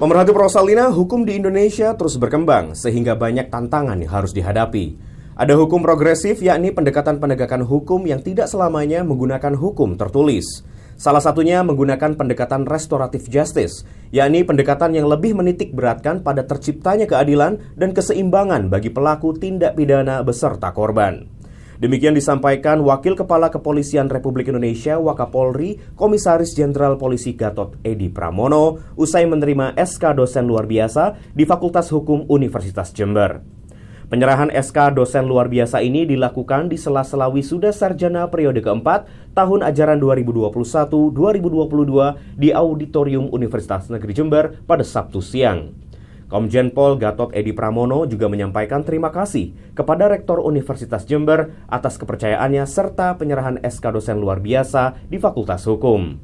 Pemerhati Rosalina, hukum di Indonesia terus berkembang sehingga banyak tantangan yang harus dihadapi. Ada hukum progresif, yakni pendekatan penegakan hukum yang tidak selamanya menggunakan hukum tertulis. Salah satunya menggunakan pendekatan restoratif justice, yakni pendekatan yang lebih menitik beratkan pada terciptanya keadilan dan keseimbangan bagi pelaku tindak pidana beserta korban. Demikian disampaikan Wakil Kepala Kepolisian Republik Indonesia Wakapolri Komisaris Jenderal Polisi Gatot Edi Pramono usai menerima SK dosen luar biasa di Fakultas Hukum Universitas Jember. Penyerahan SK dosen luar biasa ini dilakukan di sela-sela wisuda sarjana periode keempat tahun ajaran 2021-2022 di Auditorium Universitas Negeri Jember pada Sabtu siang. Komjen Pol Gatot Edi Pramono juga menyampaikan terima kasih kepada Rektor Universitas Jember atas kepercayaannya serta penyerahan SK dosen luar biasa di Fakultas Hukum.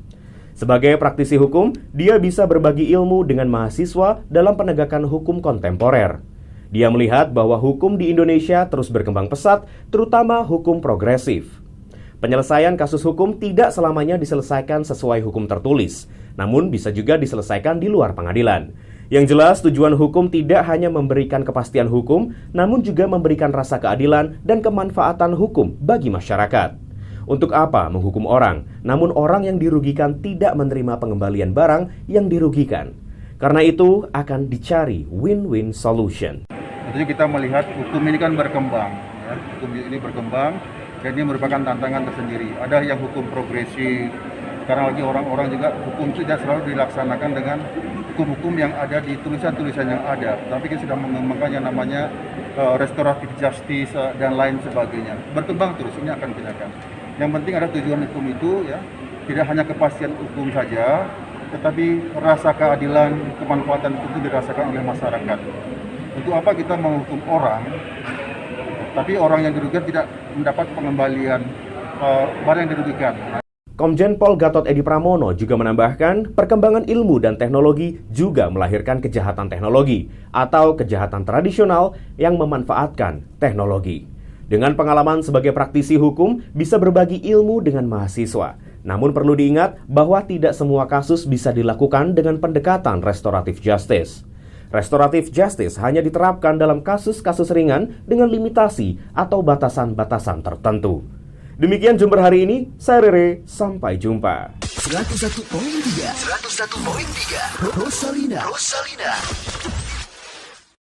Sebagai praktisi hukum, dia bisa berbagi ilmu dengan mahasiswa dalam penegakan hukum kontemporer. Dia melihat bahwa hukum di Indonesia terus berkembang pesat, terutama hukum progresif. Penyelesaian kasus hukum tidak selamanya diselesaikan sesuai hukum tertulis, namun bisa juga diselesaikan di luar pengadilan. Yang jelas, tujuan hukum tidak hanya memberikan kepastian hukum, namun juga memberikan rasa keadilan dan kemanfaatan hukum bagi masyarakat. Untuk apa menghukum orang, namun orang yang dirugikan tidak menerima pengembalian barang yang dirugikan? Karena itu, akan dicari win-win solution. Tentunya kita melihat hukum ini kan berkembang, ya. Hukum ini berkembang, dan ini merupakan tantangan tersendiri. Ada yang hukum progresif, sekarang lagi orang-orang juga hukum itu tidak selalu dilaksanakan dengan hukum-hukum yang ada di tulisan-tulisan yang ada, tapi kita sudah mengembangkan yang namanya restoratif justice dan lain sebagainya. Berkembang terus, ini akan digunakan. Yang penting ada tujuan hukum itu, ya, tidak hanya kepastian hukum saja, tetapi rasa keadilan, kemanfaatan hukum itu dirasakan oleh masyarakat. Untuk apa kita menghukum orang, tapi orang yang dirugikan tidak mendapat pengembalian barang yang dirugikan. Komjen Pol Gatot Edi Pramono juga menambahkan, perkembangan ilmu dan teknologi juga melahirkan kejahatan teknologi atau kejahatan tradisional yang memanfaatkan teknologi. Dengan pengalaman sebagai praktisi hukum, bisa berbagi ilmu dengan mahasiswa. Namun perlu diingat bahwa tidak semua kasus bisa dilakukan dengan pendekatan restoratif justice. Restoratif justice hanya diterapkan dalam kasus-kasus ringan dengan limitasi atau batasan-batasan tertentu. Demikian Jember hari ini, saya Rere, sampai jumpa. 101.3 Rosalina